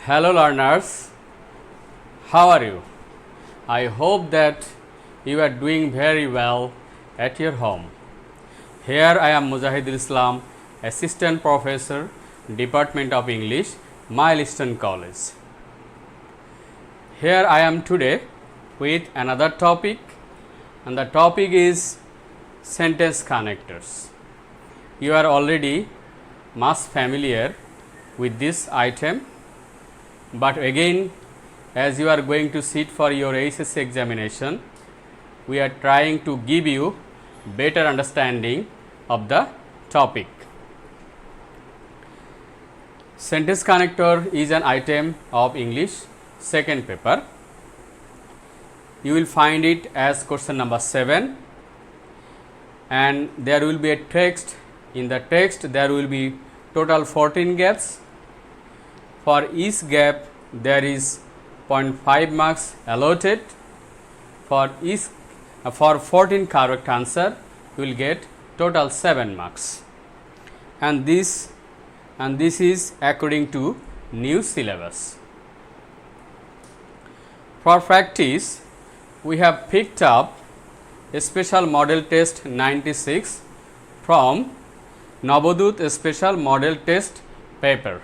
Hello learners, how are you? I hope that you are doing very well at your home. Here I am Mujahidul Islam, Assistant Professor, Department of English, Milestone College. Here I am today with another topic, and the topic is sentence connectors. You are already much familiar with this item, but again, as you are going to sit for your HSC examination, we are trying to give you better understanding of the topic. Sentence connector is an item of English second paper. You will find it as question number 7, and there will be a text. In the text there will be total 14 gaps. For each gap there is 0.5 marks allotted. For 14 correct answer you will get total 7 marks, and this is according to new syllabus. For practice, we have picked up a special model test 96 from Navodut special model test paper.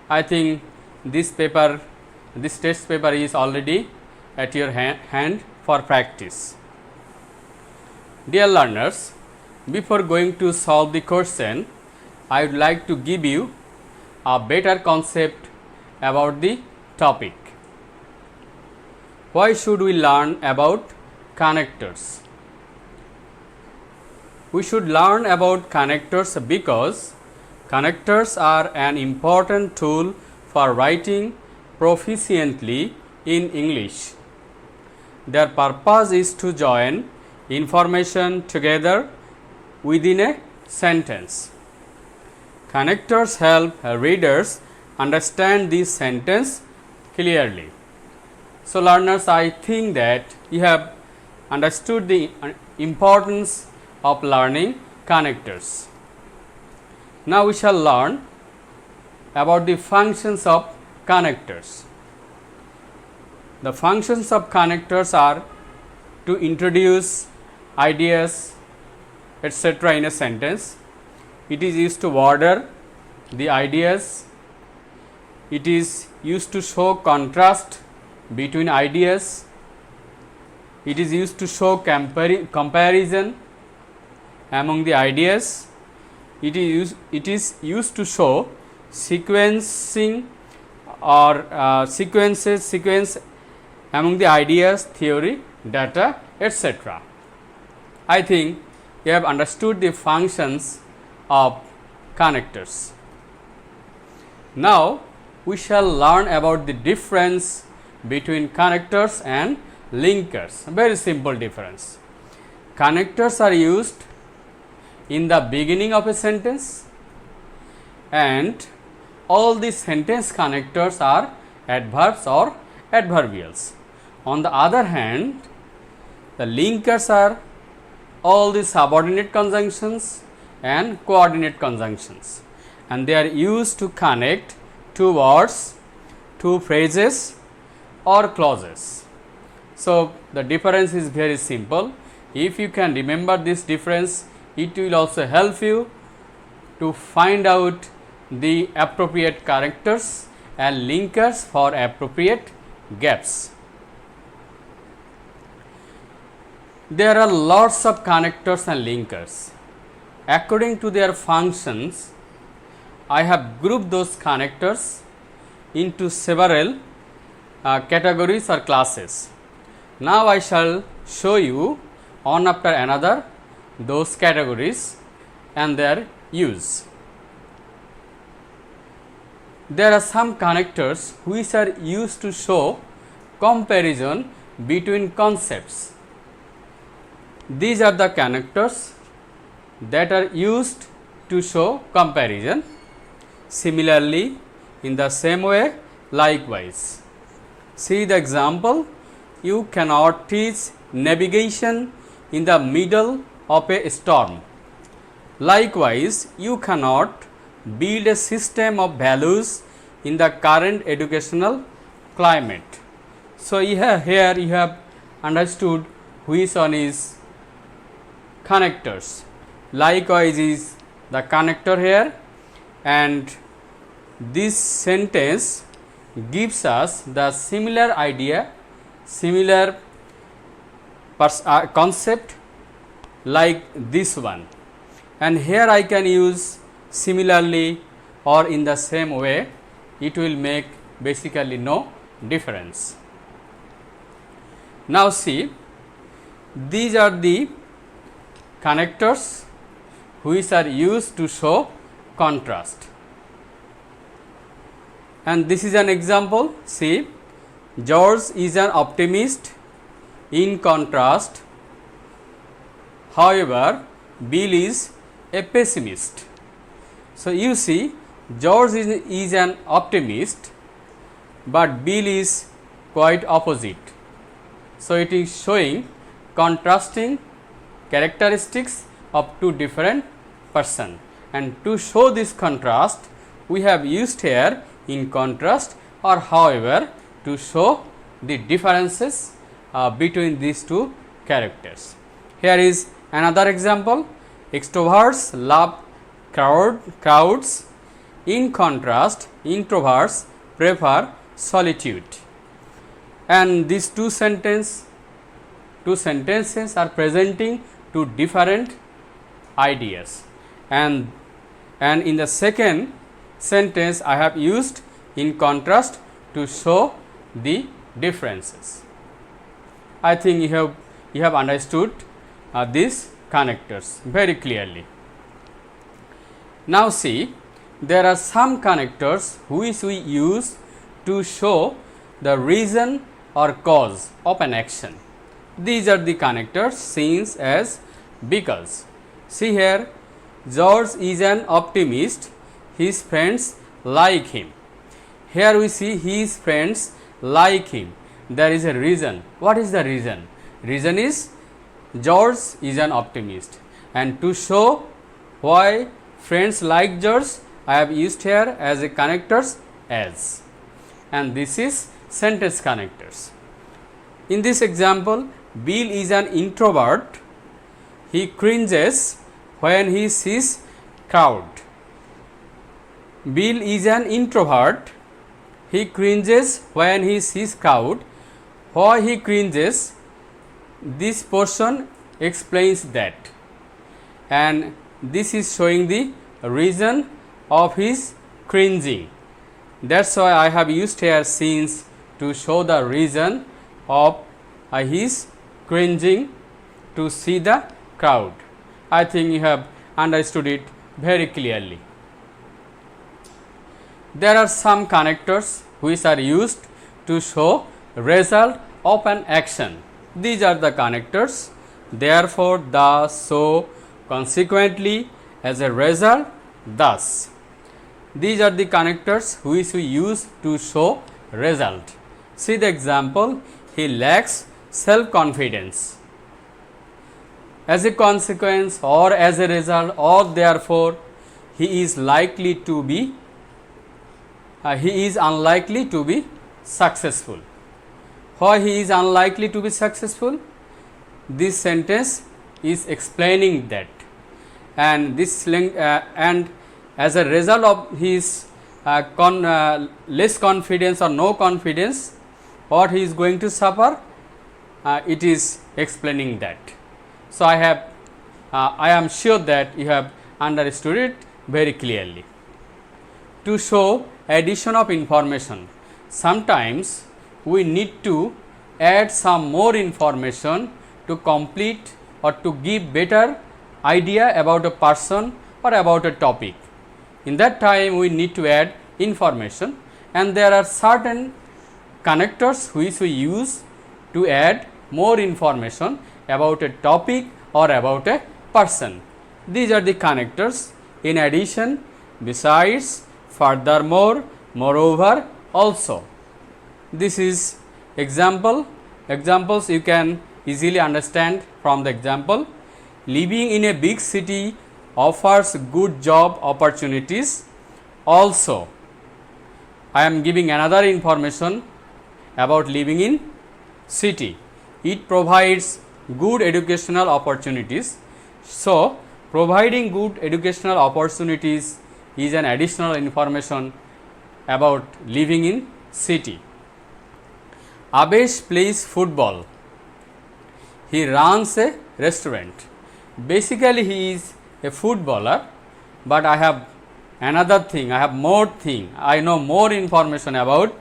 I think this test paper is already at your hand for practice. Dear learners, before going to solve the question, I would like to give you a better concept about the topic. Why should we learn about connectors? We should learn about connectors because connectors are an important tool for writing proficiently in English. Their purpose is to join information together within a sentence. Connectors help readers understand this sentence clearly. So learners, I think that you have understood the importance of learning connectors. Now we shall learn about the functions of connectors. The functions of connectors are to introduce ideas, etc. in a sentence. It is used to order the ideas. It is used to show contrast between ideas. It is used to show comparison among the ideas. It is used to show sequencing or sequence among the ideas, theory, data, etc. I think you have understood the functions of connectors. Now we shall learn about the difference between connectors and linkers. Very simple difference. Connectors are used in the beginning of a sentence, and all the sentence connectors are adverbs or adverbials. On the other hand, the linkers are all the subordinate conjunctions and coordinate conjunctions, and they are used to connect two words, two phrases or clauses. So the difference is very simple. If you can remember this difference, it will also help you to find out the appropriate connectors and linkers for appropriate gaps. There are lots of connectors and linkers. According to their functions, I have grouped those connectors into several categories or classes. Now I shall show you one after another those categories and their use. There are some connectors which are used to show comparison between concepts. These are the connectors that are used to show comparison. Similarly, in the same way, likewise. See the example. You cannot teach navigation in the middle of a storm. Likewise, you cannot build a system of values in the current educational climate. So, here you have understood which one is connectors. Likewise is the connector here, and this sentence gives us the similar idea, similar concept like this one, and here I can use similarly or in the same way. It will make basically no difference. Now see, these are the connectors which are used to show contrast, and this is an example. See, George is an optimist, in contrast, however, Bill is a pessimist. So, you see, George is an optimist, but Bill is quite opposite. So, it is showing contrasting characteristics of two different persons, and to show this contrast we have used here in contrast, or however to show the differences between these two characters. Here is another example. Extroverts love crowds, in contrast introverts prefer solitude, and these two sentences are presenting two different ideas, and in the second sentence I have used in contrast to show the differences. I think you have understood these connectors very clearly. Now see, there are some connectors which we use to show the reason or cause of an action. These are the connectors seen as because. See here, George is an optimist, his friends like him. Here we see his friends like him. There is a reason. What is the reason? Reason is George is an optimist, and to show why friends like George, I have used here as a connectors as, and this is sentence connectors. In this example, Bill is an introvert, he cringes when he sees crowd. Bill is an introvert, he cringes when he sees crowd. Why he cringes? This portion explains that, and this is showing the reason of his cringing. That's why I have used here scenes to show the reason of his cringing to see the crowd. I think you have understood it very clearly. There are some connectors which are used to show result of an action. These are the connectors. Therefore, thus, so, consequently, as a result, thus. These are the connectors which we use to show result. See the example, he lacks self-confidence. As a consequence or as a result or therefore, he is unlikely to be successful. Why he is unlikely to be successful? This sentence is explaining that, and this and as a result of his less confidence or no confidence, what he is going to suffer, it is explaining that. So, I am sure that you have understood it very clearly. To show addition of information, sometimes we need to add some more information to complete or to give better idea about a person or about a topic. In that time we need to add information, and there are certain connectors which we use to add more information about a topic or about a person. These are the connectors. In addition, besides, furthermore, moreover, also. This is examples you can easily understand from the example. Living in a big city offers good job opportunities. Also, I am giving another information about living in city. It provides good educational opportunities. So, providing good educational opportunities is an additional information about living in city. Abesh plays football. He runs a restaurant. Basically, he is a footballer, but I have another thing, I have more thing, I know more information about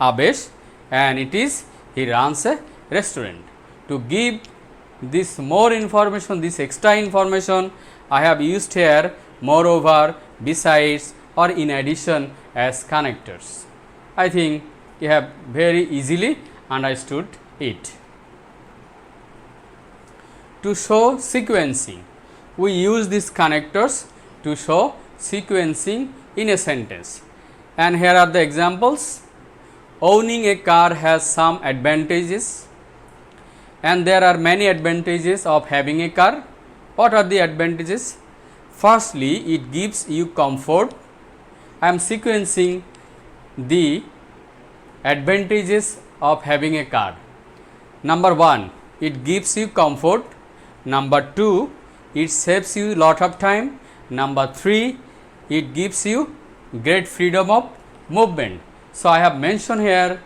Abesh, and it is he runs a restaurant. To give this more information, this extra information, I have used here moreover, besides, or in addition as connectors. I think you have very easily understood it. To show sequencing, we use these connectors to show sequencing in a sentence. And here are the examples. Owning a car has some advantages, and there are many advantages of having a car. What are the advantages? Firstly, it gives you comfort. I am sequencing the advantages of having a car. Number 1, it gives you comfort. Number 2, it saves you lot of time. Number 3, it gives you great freedom of movement. So, I have mentioned here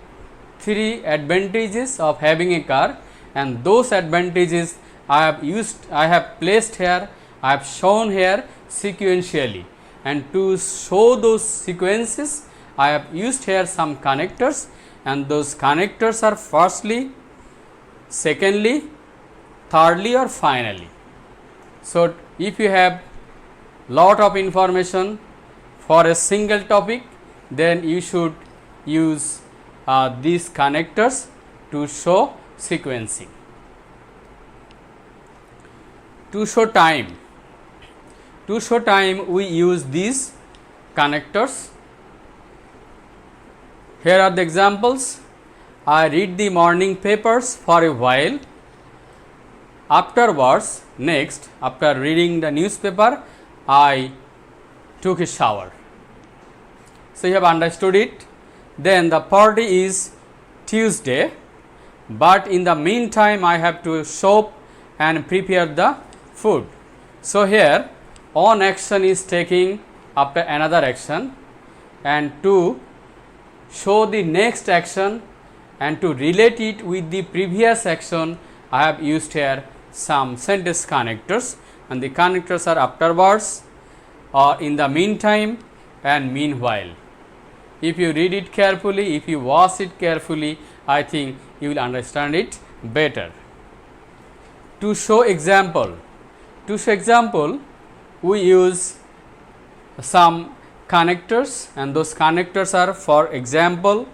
3 advantages of having a car, and those advantages I have placed here, I have shown here sequentially, and to show those sequences I have used here some connectors, and those connectors are firstly, secondly, thirdly, or finally. So, if you have lot of information for a single topic, then you should use these connectors to show sequencing. To show time, we use these connectors. Here are the examples. I read the morning papers for a while. Afterwards, next, after reading the newspaper, I took a shower. So, you have understood it. Then the party is Tuesday, but in the meantime, I have to shop and prepare the food. So, here on action is taking after another action, and to show the next action and to relate it with the previous action, I have used here some sentence connectors, and the connectors are afterwards, or in the meantime, and meanwhile. If you read it carefully, if you watch it carefully, I think you will understand it better. To show example, we use some connectors, and those connectors are for example,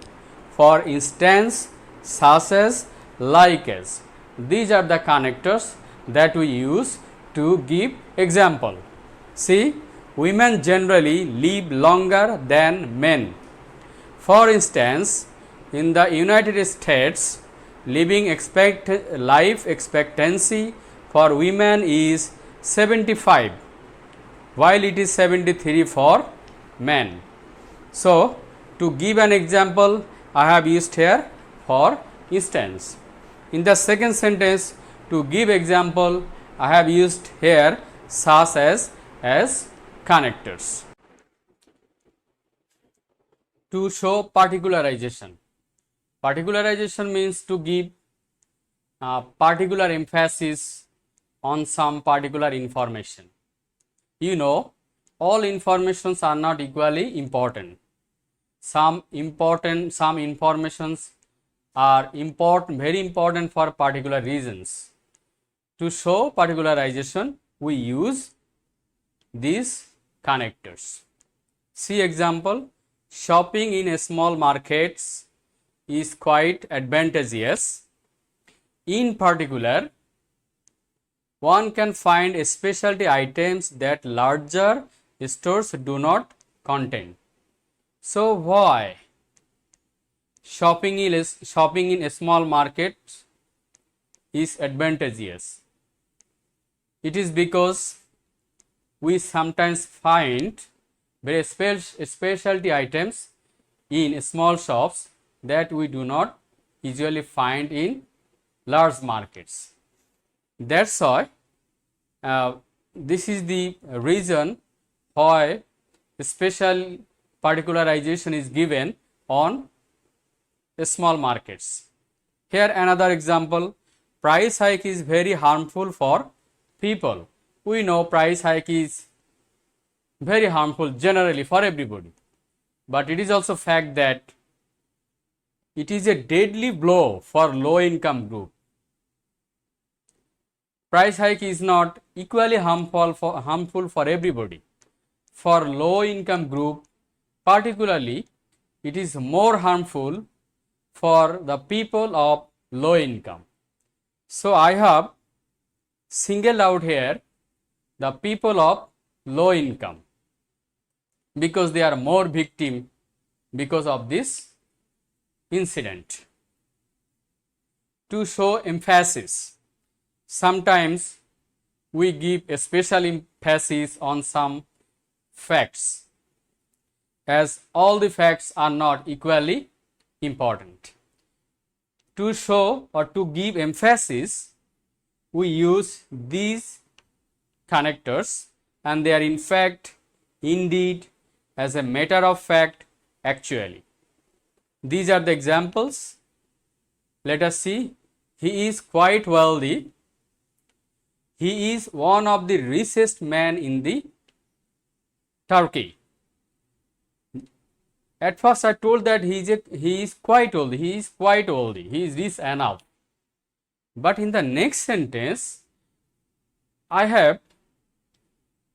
for instance, such as, like as. These are the connectors that we use to give example. See, women generally live longer than men. For instance, in the United States, life expectancy for women is 75, while it is 73 for men. So, to give an example, I have used here for instance. In the second sentence, to give example, I have used here such as connectors. To show particularization. Particularization means to give particular emphasis on some particular information. You know, all informations are not equally important. Some informations are very important for particular reasons. To show particularization, we use these connectors. See example, shopping in a small markets is quite advantageous. In particular, one can find specialty items that larger stores do not contain. So, why shopping in a small market is advantageous? It is because we sometimes find very specialty items in small shops that we do not usually find in large markets. That's why this is the reason why special particularization is given on small markets. Here another example, price hike is very harmful for people. We know price hike is very harmful generally for everybody, but it is also fact that it is a deadly blow for low income group. Price hike is not equally harmful for everybody. For low income group particularly, it is more harmful for the people of low income. So I have singled out here the people of low income because they are more victim because of this incident. To show emphasis, sometimes we give a special emphasis on some facts, as all the facts are not equally important. To show or to give emphasis, we use these connectors, and they are in fact, indeed, as a matter of fact, actually. These are the examples. Let us see. He is quite wealthy. He is one of the richest men in the Turkey. At first I told that he is quite old, he is rich enough. But in the next sentence, I have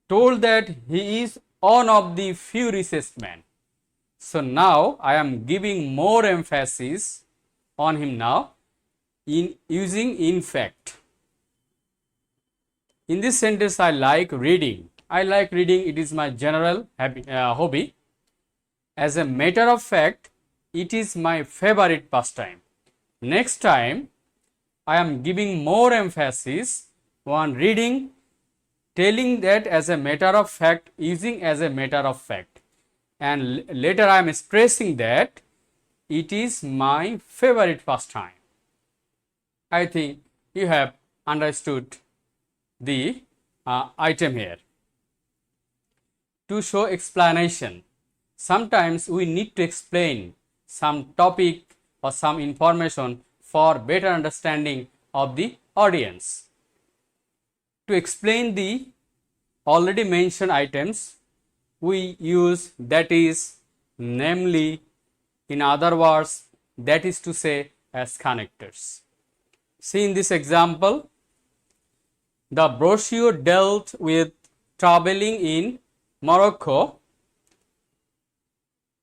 told that he is one of the few richest men. So now I am giving more emphasis on him now in using in fact. In this sentence, I like reading. It is my general hobby. As a matter of fact, it is my favorite pastime. Next time, I am giving more emphasis on reading, telling that as a matter of fact, using as a matter of fact. And later I am stressing that it is my favorite pastime. I think you have understood the item here. To show explanation, sometimes we need to explain some topic or some information for better understanding of the audience. To explain the already mentioned items, we use that is, namely, in other words, that is to say, as connectors. See in this example, the brochure dealt with traveling in Morocco.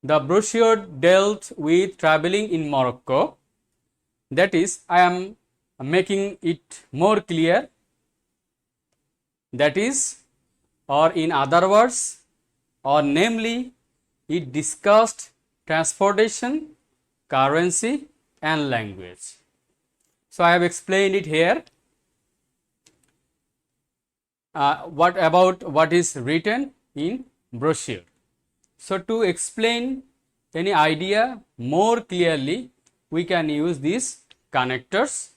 The brochure dealt with traveling in Morocco. That is, I am making it more clear. That is, or in other words, or namely, it discussed transportation, currency, and language. So I have explained it here. What about what is written in brochure? So to explain any idea more clearly, we can use these connectors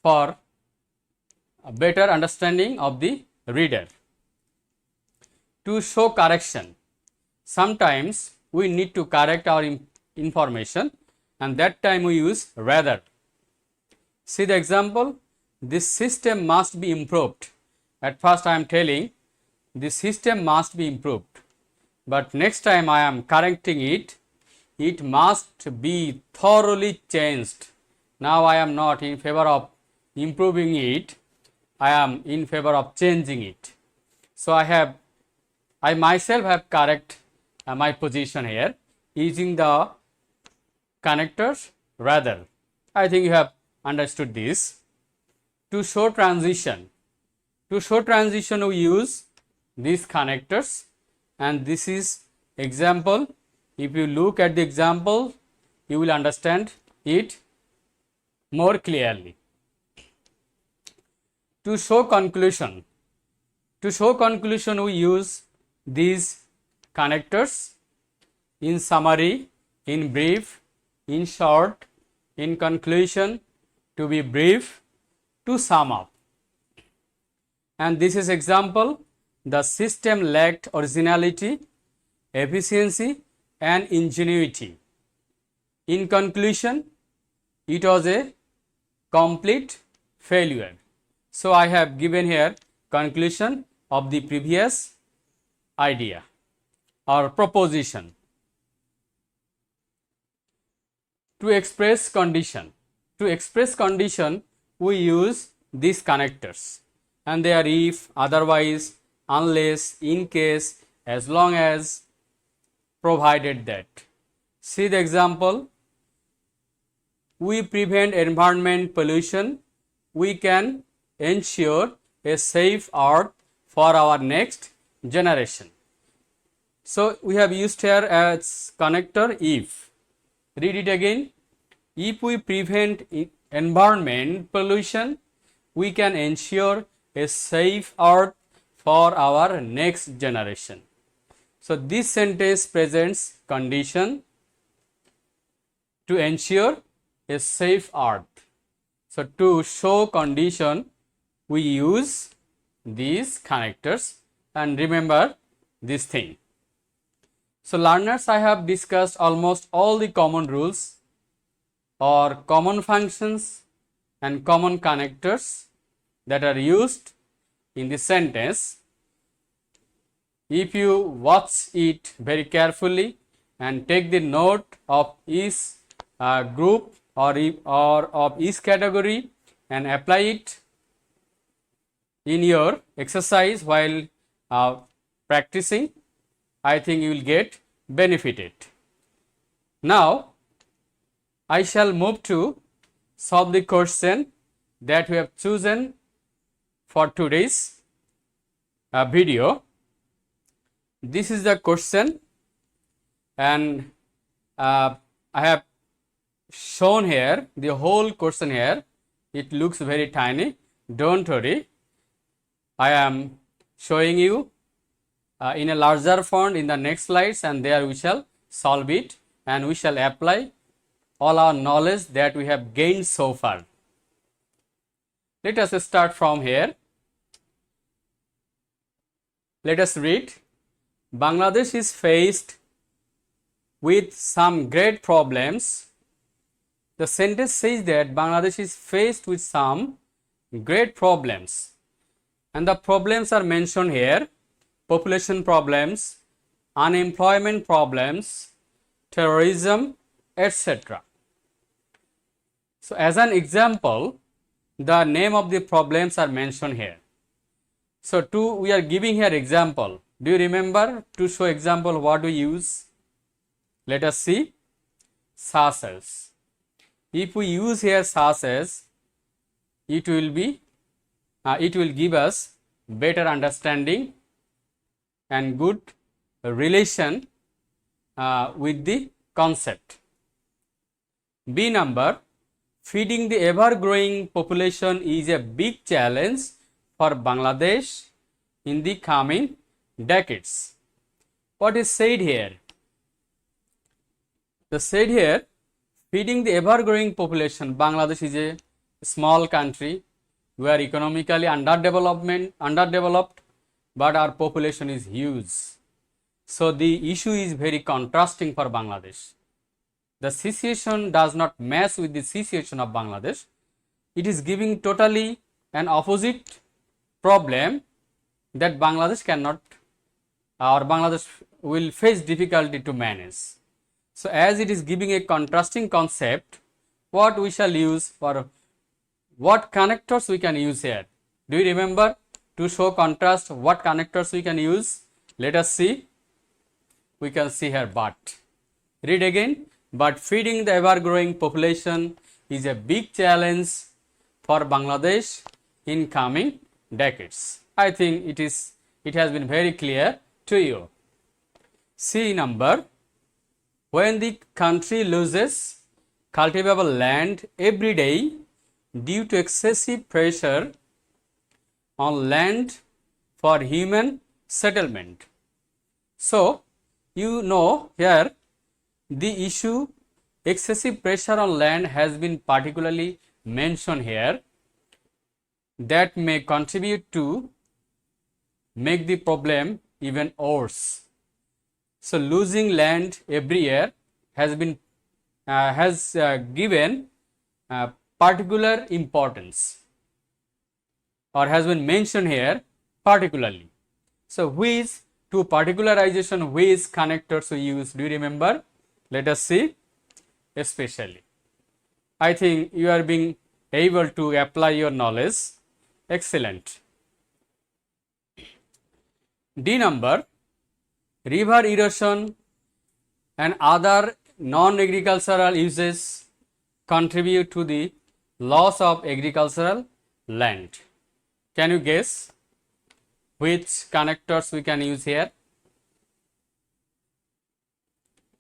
for a better understanding of the reader. To show correction, sometimes we need to correct our information, and that time we use rather. See the example, this system must be improved. At first I am telling this system must be improved, but next time I am correcting it, it must be thoroughly changed. Now I am not in favor of improving it, I am in favor of changing it. So I myself have correct my position here using the connectors rather. I think you have understood this. To show transition, we use these connectors, and this is example. If you look at the example, you will understand it more clearly. To show conclusion, we use these connectors. in summary, in brief, in short, in conclusion, to be brief, to sum up. And this is example, the system lacked originality, efficiency and ingenuity. In conclusion, it was a complete failure. So I have given here conclusion of the previous idea or proposition. To express condition, we use these connectors, and they are if, otherwise, unless, in case, as long as, provided that. See the example. We prevent environment pollution. We can ensure a safe earth for our next generation. So we have used here as connector if. Read it again. If we prevent environment pollution, we can ensure a safe earth for our next generation. So this sentence presents condition to ensure a safe earth. So to show condition, we use these connectors, and remember this thing. So learners, I have discussed almost all the common rules or common functions and common connectors that are used in the sentence. If you watch it very carefully and take the note of each group or of each category and apply it in your exercise while practicing, I think you will get benefited. Now I shall move to solve the question that we have chosen for today's video. This is the question, and I have shown here the whole question here. It looks very tiny. Don't worry, I am showing you in a larger font in the next slides, and there we shall solve it and we shall apply all our knowledge that we have gained so far. Let us start from here. Let us read. Bangladesh is faced with some great problems. The sentence says that Bangladesh is faced with some great problems, and the problems are mentioned here: population problems, unemployment problems, terrorism, etc. So as an example, the name of the problems are mentioned here. So we are giving here example. Do you remember to show example what we use? Let us see. Such as. If we use here such as, it will give us better understanding and good relation with the concept. B number, feeding the ever-growing population is a big challenge for Bangladesh in the coming decades. What is said here? The said here, feeding the ever-growing population. Bangladesh is a small country. We are economically underdeveloped, but our population is huge. So the issue is very contrasting for Bangladesh. The situation does not match with the situation of Bangladesh. It is giving totally an opposite problem that Bangladesh cannot, or Bangladesh will face difficulty to manage. So as it is giving a contrasting concept, what we shall use, or what connectors we can use here? Do you remember to show contrast what connectors we can use? Let us see. We can see here but. Read again. But feeding the ever-growing population is a big challenge for Bangladesh in coming decades. I think it has been very clear to you. C number, when the country loses cultivable land every day due to excessive pressure on land for human settlement. So, you know here the issue excessive pressure on land has been particularly mentioned here that may contribute to make the problem even worse. So losing land every year has been given particular importance, or has been mentioned here particularly. So which to particularization, which connectors we use? Do you remember? Let us see. Especially, I think you are being able to apply your knowledge. Excellent. D number, river erosion and other non-agricultural uses contribute to the loss of agricultural land. Can you guess which connectors we can use here?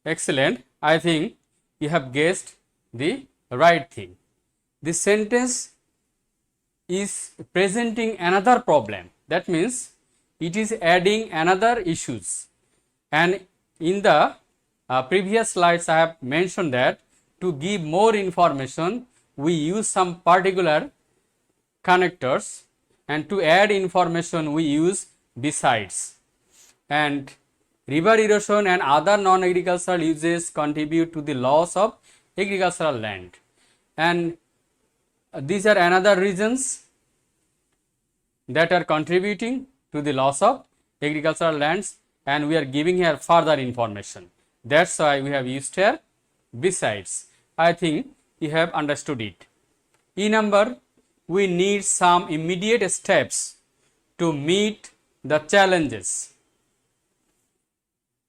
Excellent. I think you have guessed the right thing. This sentence is presenting another problem. That means it is adding another issues. And in the previous slides I have mentioned that to give more information we use some particular connectors, and to add information we use besides. And river erosion and other non-agricultural uses contribute to the loss of agricultural land, and these are another reasons that are contributing to the loss of agricultural lands, and we are giving here further information. That's why we have used here besides. I think you have understood it. E number, we need some immediate steps to meet the challenges.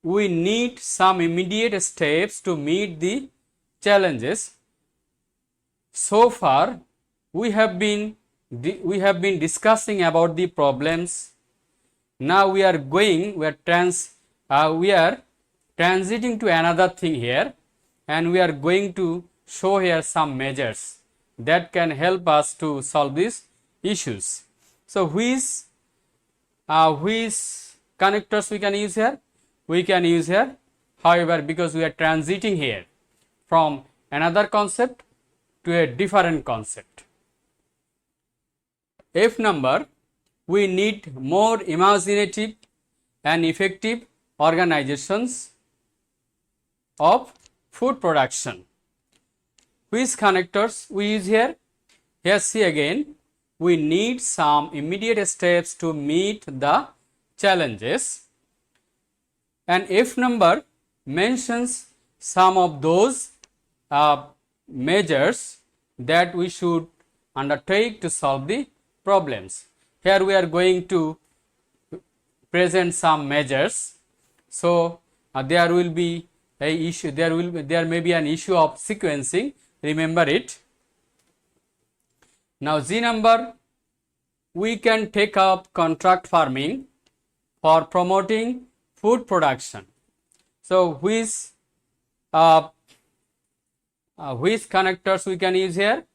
We need some immediate steps to meet the challenges. So far we have been discussing about the problems. Now we are transiting to another thing here, and we are going to show here some measures that can help us to solve these issues. So which connectors we can use here? We can use here, however, because we are transiting here from another concept to a different concept. F number, we need more imaginative and effective organizations of food production. Which connectors we use here? Here see again, we need some immediate steps to meet the challenges, and F number mentions some of those measures that we should undertake to solve the problems. Here we are going to present some measures. So there will be a issue, there may be an issue of sequencing, remember it. Now G number, we can take up contract farming for promoting food production. So which connectors we can use here?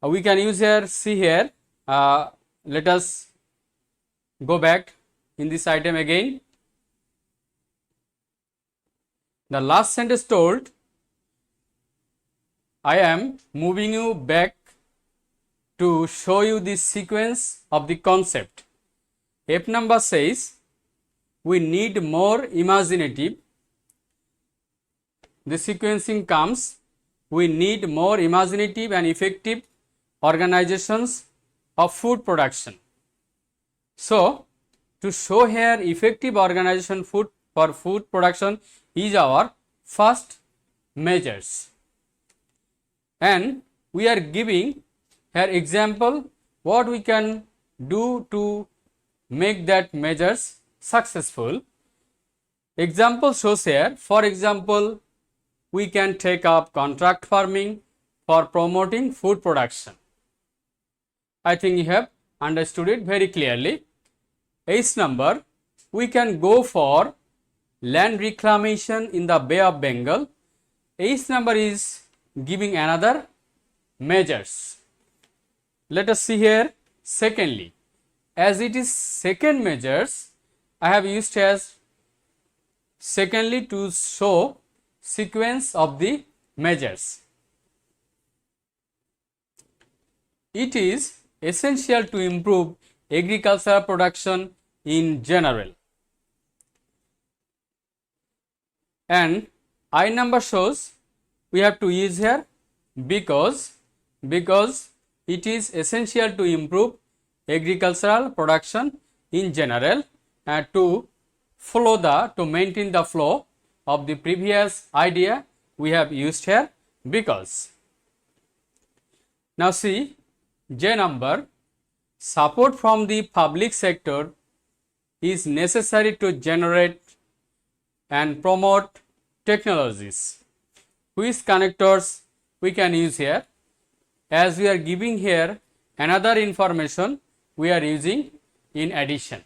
We can use here, see here, let us go back in this item again. The last sentence told, I am moving you back to show you the sequence of the concept. F number says, we need more imaginative. The sequencing comes, we need more imaginative and effective organizations of food production. So to show here effective organization for food production is our first measures, and we are giving here example what we can do to make that measures successful. Example shows here, for example, we can take up contract farming for promoting food production. I think you have understood it very clearly. H number, we can go for land reclamation in the Bay of Bengal. H number is giving another measures. Let us see here. Secondly, as it is second measures, I have used as secondly to show sequence of the measures. It is essential to improve agricultural production in general. And I number shows we have to use here because it is essential to improve agricultural production in general and to maintain the flow of the previous idea we have used here because. Now see J number, support from the public sector is necessary to generate and promote technologies. Which connectors we can use here? As we are giving here another information we are using in addition.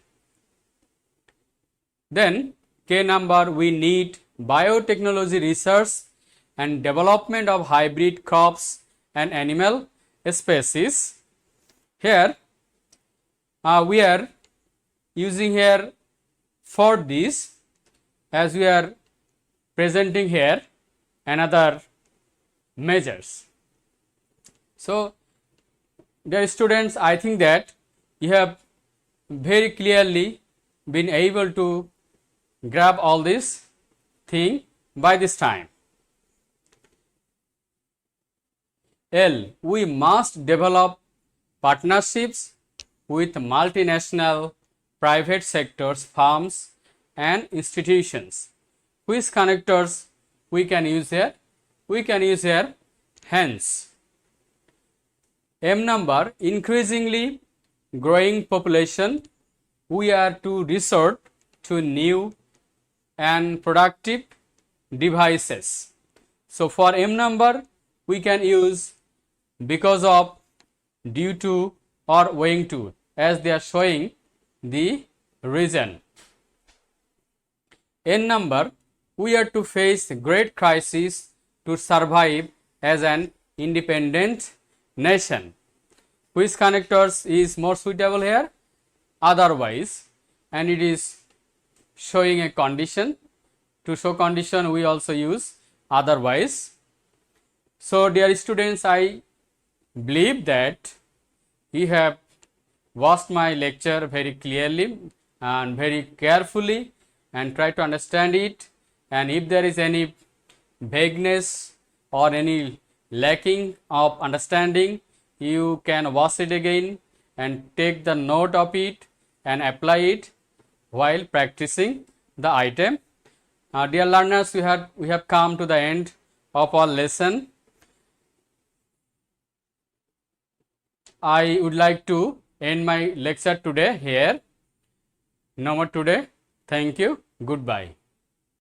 Then K number, we need biotechnology research and development of hybrid crops and animal species. Here we are using here for this, as we are presenting here another measures. So dear students, I think that you have very clearly been able to grab all this thing by this time. L, we must develop partnerships with multinational private sectors, firms and institutions. Which connectors we can use here? We can use here hence. M number, increasingly growing population, we are to resort to new and productive devices. So for M number we can use because of, due to or owing to, as they are showing the reason. N number, we are to face great crisis to survive as an independent nation. Which connectors is more suitable here? Otherwise, and it is showing a condition. To show condition we also use otherwise. So dear students, I believe that you have watched my lecture very clearly and very carefully and try to understand it, and if there is any vagueness or any lacking of understanding, you can watch it again and take the note of it and apply it while practicing the item. Dear learners, we have come to the end of our lesson. I would like to end my lecture today here. No more today. Thank you. Goodbye.